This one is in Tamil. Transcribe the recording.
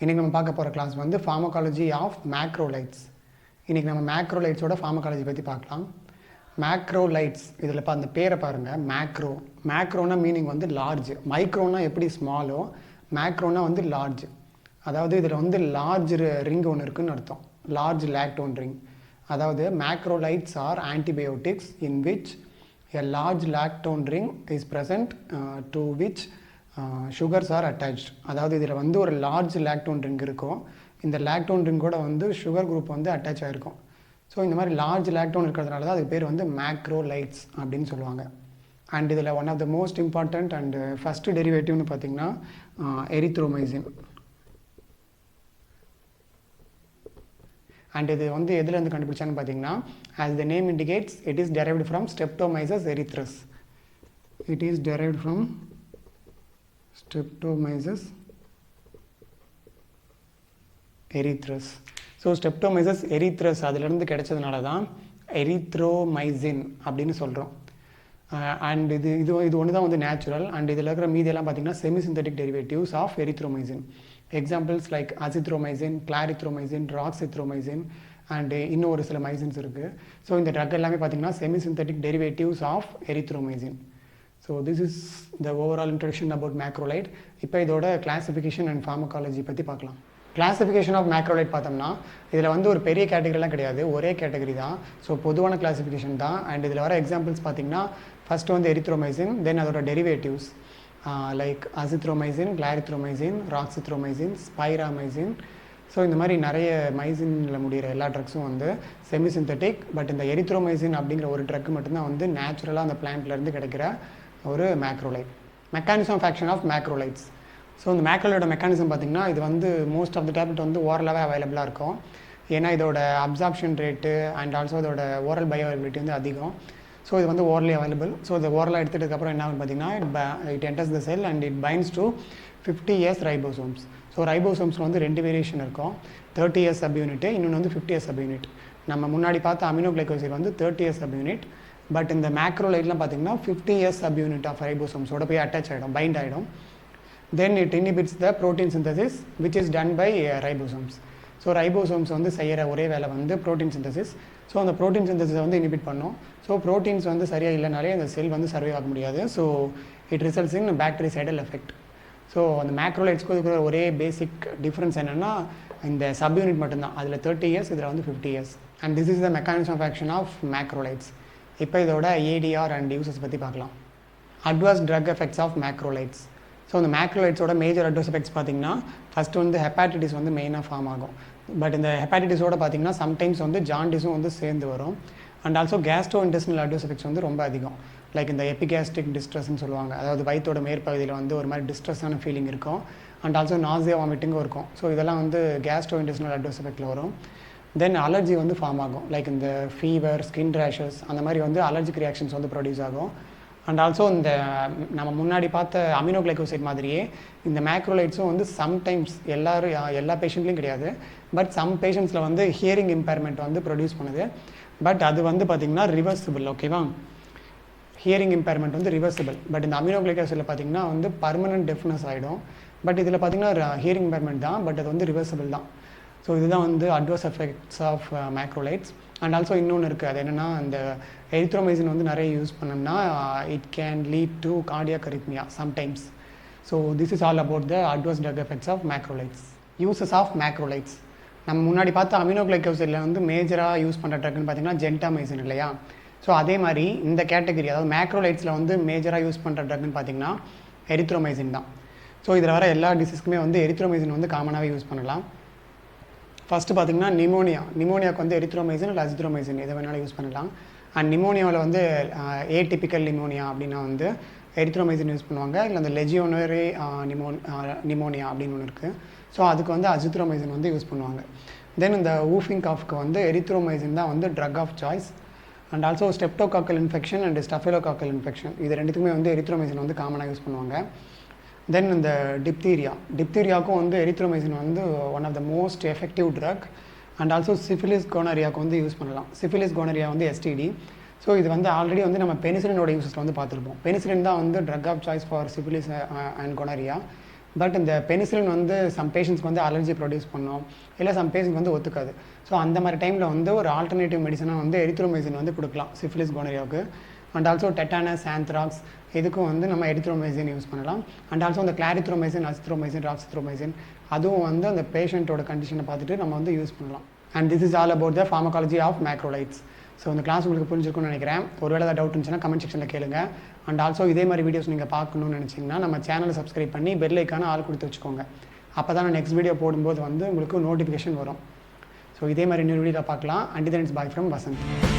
இன்றைக்கி நம்ம பார்க்க போகிற கிளாஸ் வந்து ஃபார்மகாலஜி ஆஃப் மேக்ரோலைட்ஸ். இன்றைக்கி நம்ம மேக்ரோலைட்ஸோட ஃபார்மகாலஜி பற்றி பார்க்கலாம். மேக்ரோலைட்ஸ் இதில் அந்த பேரை பாருங்கள், மேக்ரோனா மீனிங் வந்து லார்ஜ், மைக்ரோனா எப்படி ஸ்மாலோ, மேக்ரோனா வந்து லார்ஜ். அதாவது இதில் வந்து லார்ஜ் ரிங் ஒன்று இருக்குதுன்னு அர்த்தம், லார்ஜ் லாக்டோன் ரிங். அதாவது macrolides are antibiotics in which a large lactone ring is present to which sugars are attached. அதாவது இதில் வந்து ஒரு லார்ஜ் லாக்டோன் ரிங் இருக்கும், இந்த லாக்டோன் ரிங்கோட வந்து சுகர் குரூப் வந்து அட்டாச் ஆகிருக்கும். ஸோ இந்த மாதிரி லார்ஜ் லாக்டோன் இருக்கிறதுனால தான் அதுக்கு பேர் வந்து மேக்ரோலைட்ஸ் அப்படின்னு சொல்லுவாங்க. அண்ட் இதில் one of the most important and first டெரிவேட்டிவ்னு பார்த்திங்கன்னா எரித்ரோமைசின். அண்ட் இது வந்து எதுலேருந்து கண்டுபிடிச்சான்னு பார்த்தீங்கன்னா, as the name indicates, it is derived from Streptomyces erythrus. It is derived from Streptomyces erythrus. So Streptomyces erythrus அதிலிருந்து கிடைச்சதுனால தான் எரித்ரோமைசின் அப்படின்னு சொல்கிறோம். அண்ட் இது ஒன்று தான் வந்து நேச்சுரல். அண்ட் இதில் இருக்கிற மீதியெல்லாம் பார்த்திங்கன்னா semisynthetic derivatives of erythromycin. Examples like azithromycin, clarithromycin, roxithromycin and இன்னும் ஒரு சில மைசின்ஸ் இருக்குது. ஸோ இந்த ட்ரக் எல்லாமே பார்த்திங்கன்னா semisynthetic derivatives of erythromycin. So this is the overall introduction about macrolide. இப்போ இதோட கிளாசிஃபிகேஷன் அண்ட் ஃபார்மகாலஜி பற்றி பார்க்கலாம். கிளாசிஃபிகேஷன் ஆஃப் மேக்ரோலைட் பார்த்தோம்னா இதில் வந்து ஒரு பெரிய கேட்டகரிலாம் கிடையாது, ஒரே கேட்டகரி தான். ஸோ பொதுவான கிளாசிஃபிகேஷன் தான். அண்ட் இதில் வர எக்ஸாம்பிள்ஸ் பார்த்திங்கன்னா ஃபஸ்ட்டு வந்து எரித்ரோமைசின், தென் அதோட derivatives like azithromycin, clarithromycin, roxithromycin, spiramycin. So இந்த மாதிரி நிறைய மைசினில் முடிகிற எல்லா ட்ரக்ஸும் வந்து செமிசிந்தட்டிக். பட் இந்த எரித்ரோமைசின் அப்படிங்கிற ஒரு ட்ரக் மட்டும்தான் வந்து நேச்சுரலாக அந்த பிளான்ட்லேருந்து கிடைக்கிற ஒரு macrolide. Mechanism of action of macrolides. So இந்த மேக்ரோலைட்டோட மெக்கானிசம் பார்த்திங்கன்னா, இது வந்து மோஸ்ட் ஆஃப் த டேப்லெட் வந்து ஓரலாகவே அவைலபிளாக இருக்கும். ஏன்னா இதோட அப்சார்ப்ஷன் ரேட்டு அண்ட் ஆல்சோ இதோட ஓரல் பயோஅவைலபிலிட்டி வந்து அதிகம். ஸோ இது வந்து ஓரலி அவைலபிள். ஸோ இது ஓரலாக எடுத்துகிட்டதுக்கப்புறம் என்ன ஆகும் பார்த்தீங்கன்னா, it enters the cell and it binds to 50S ribosomes. So ரைபோசோம்ஸில் வந்து 2 வேரியேஷன் இருக்கும், 30S சப் யூனிட், இன்னொன்று வந்து 50S சப் யூனிட். நம்ம முன்னாடி பார்த்த அமினோகிளைகோசைட் வந்து 30S சப் யூனிட். பட் இந்த மேக்ரோலைட்லாம் பார்த்திங்கன்னா 50S சப் யூனிட் ஆஃப் ரைபோசோம்ஸோட போய் அட்டாச் ஆகிடும், பைண்ட் ஆகிடும். Then it inhibits the protein synthesis which is done by ribosomes. So ribosomes வந்து செய்கிற ஒரே வேலை வந்து ப்ரோட்டீன் சிந்தசிஸ். ஸோ அந்த ப்ரோட்டீன் சிந்தசிஸை வந்து இன்ஹிபிட் பண்ணும். ஸோ ப்ரோட்டீன்ஸ் வந்து சரியாக இல்லைனாலே அந்த செல் வந்து சர்வே ஆக முடியாது. So it results in bactericidal effect. So அந்த மேக்ரோலைட்ஸ்க்கு இருக்கிற ஒரே பேசிக் டிஃப்ரென்ஸ் என்னென்னா இந்த சப் யூனிட் மட்டும்தான். அதில் 30S, இதில் வந்து 50S. And this is the mechanism of action of macrolides. இப்போ இதோட ஏடிஆர் அண்ட் யூசஸ் பற்றி பார்க்கலாம். Adverse drug effects of macrolides. So இந்த மேக்ரோலைட்ஸோட மேஜர் அட்வர்ஸ் எஃபெக்ட்ஸ் பார்த்திங்கன்னா, ஃபஸ்ட்டு வந்து ஹெப்பாட்டிட்டிஸ் வந்து மெயினாக ஃபார்ம் ஆகும். பட் இந்த ஹெப்பாட்டிட்டிஸோட பார்த்திங்கன்னா சம்டைம்ஸ் வந்து ஜாண்டிஸும் வந்து சேர்ந்து வரும். And also Castro intestinal adverse effects வந்து ரொம்ப அதிகம். லைக் இந்த எபிகாஸ்ட்ரிக் டிஸ்ட்ரெஸ்ன்னு சொல்லுவாங்க, அதாவது வயிற்றோட மேற்பகுதியில் வந்து ஒரு மாதிரி டிஸ்ட்ரெஸ்ஸான ஃபீலிங் இருக்கும். அண்ட் ஆல்சோ நாசியா வாமிட்டிங்கும் இருக்கும். ஸோ இதெல்லாம் வந்து கேஸ்ட்ரோ இன்டெஸ்டினல் அட்வர்ஸ் எஃபெக்டில் வரும். தென் அலர்ஜி வந்து ஃபார்ம் ஆகும், லைக் இந்த ஃபீவர், ஸ்கின் ரேஷஸ், அந்த மாதிரி வந்து அலர்ஜிக் ரியாக்ஷன்ஸ் வந்து ப்ரொடியூஸ் ஆகும். அண்ட் ஆல்சோ இந்த நம்ம முன்னாடி பார்த்த அமினோகிளைகோசைட் மாதிரியே இந்த மேக்ரோலைட்ஸும் வந்து சம்டைம்ஸ் எல்லா பேஷண்ட்லேயும் கிடையாது, பட் சம் பேஷண்ட்ஸில் வந்து ஹியரிங் இம்பேர்மெண்ட் வந்து ப்ரொடியூஸ் பண்ணுது. பட் அது வந்து பார்த்திங்கன்னா ரிவர்சிபிள். ஓகேவா, ஹியரிங் இம்பேர்மெண்ட் வந்து ரிவர்சிபிள். பட் இந்த அமினோகிளைகோசைடில் பார்த்திங்கன்னா வந்து பர்மனன்ட் டெஃப்னஸ் ஆகிடும். பட் இதில் பார்த்திங்கன்னா ஹியரிங் இம்பேர்மெண்ட் தான், பட் அது வந்து ரிவர்சிபிள் தான். ஸோ இதுதான் வந்து adverse effects of macrolides. And also இன்னொன்று இருக்குது, அது என்னென்னா இந்த எரித்ரோமைசின் வந்து நிறைய யூஸ் பண்ணோம்னா it can lead to cardiac arrhythmia sometimes. So this is all about the adverse drug effects of macrolides. Uses of macrolides. நம்ம முன்னாடி பார்த்த அமினோகிளைகோசைடில் வந்து மேஜராக யூஸ் பண்ணுற ட்ரக்னு பார்த்திங்கன்னா ஜென்டாமைசின் இல்லையா. ஸோ அதே மாதிரி இந்த கேட்டகரி, அதாவது மேக்ரோலைட்ஸில் வந்து மேஜராக யூஸ் பண்ணுற ட்ரக்னு பார்த்திங்கன்னா எரித்ரோமைசின் தான். ஸோ இதில் வர எல்லா டிசீஸ்க்குமே வந்து எரித்ரோமைசின் வந்து காமனாகவே யூஸ் பண்ணலாம். ஃபஸ்ட்டு பார்த்திங்கன்னா நிமோனியாவுக்கு வந்து எரித்ரோமைசின் இல்லை அசித்ரோமைசின் எதை வேணாலும் யூஸ் பண்ணலாம். அண்ட் நிமோனியாவில் வந்து ஏடிபிக்கல் நிமோனியா அப்படின்னா வந்து எரித்ரோமைசின் யூஸ் பண்ணுவாங்க. இல்லை அந்த லெஜியோனரி நிமோனியா அப்படின்னு ஒன்று இருக்குது. ஸோ அதுக்கு வந்து அசித்ரோமைசின் வந்து யூஸ் பண்ணுவாங்க. தென் இந்த ஊஃபிங் காஃப்க்கு வந்து எரித்ரோமைசின் தான் வந்து drug of choice. And also streptococcal infection and staphylococcal infection, இது ரெண்டுத்துக்குமே வந்து எரித்ரோமைசின் வந்து காமனாக யூஸ் பண்ணுவாங்க. தென் இந்த டிப்தீரியாவுக்கும் வந்து எரித்ரோமைசின் வந்து one of the most effective drug. And also syphilis கோனரியாவுக்கு வந்து யூஸ் பண்ணலாம். சிஃபிலிஸ் கோனரியா வந்து எஸ்டிடி. ஸோ இது வந்து ஆல்ரெடி வந்து நம்ம பெனிசிலினோட யூஸஸில் வந்து பார்த்துருப்போம். பெனிசிலின் தான் வந்து drug of choice for syphilis and gonorrhea. But இந்த பெனிசிலின் வந்து சம் பேஷண்ட்ஸ்க்கு வந்து அலர்ஜி ப்ரொடியூஸ் பண்ணும், இல்லை சம் பேஷண்ட்ஸ்க்கு வந்து ஒத்துக்காது. ஸோ அந்த மாதிரி டைமில் வந்து ஒரு ஆல்டர்னேட்டிவ் மெடிசனாக வந்து எரித்ரோமைசின் வந்து கொடுக்கலாம் சிஃபிலிஸ் கோனரியாவுக்கு. அண்ட் ஆல்சோ டெட்டானஸ், ஆந்த்ராக்ஸ் இதுக்கும் வந்து நம்ம எரித்ரோமைசின் யூஸ் பண்ணலாம். அண்ட் ஆல்சோ அந்த கிளாரித்ரோமைசின், அசித்ரோமைசின், ராக்சித்ரோமைசின் அதுவும் வந்து அந்த பேஷண்ட்டோட கண்டிஷனை பார்த்துட்டு நம்ம வந்து யூஸ் பண்ணலாம். And this is all about the pharmacology of macrolides. So இந்த கிளாஸ் உங்களுக்கு புரிஞ்சிருக்கும்னு நினைக்கிறேன். ஒருவேளை ஏதாவது டவுட் இருந்துச்சுன்னா கமெண்ட் செக்ஷனில் கேளுங்க. அண்ட் ஆல்சோ இதே மாதிரி வீடியோஸ் நீங்கள் பார்க்கணும்னு நினச்சிங்கன்னா நம்ம சேனலை சப்ஸ்கிரைப் பண்ணி பெல் ஐக்கான ஆள் கொடுத்து வச்சுக்கோங்க. அப்போ தான் நான் நெக்ஸ்ட் வீடியோ போடும்போது வந்து உங்களுக்கு நோட்டிஃபிகேஷன் வரும். ஸோ இதே மாதிரி இன்னொரு வீடியோவில் பார்க்கலாம். And then it's bye from Vasanth.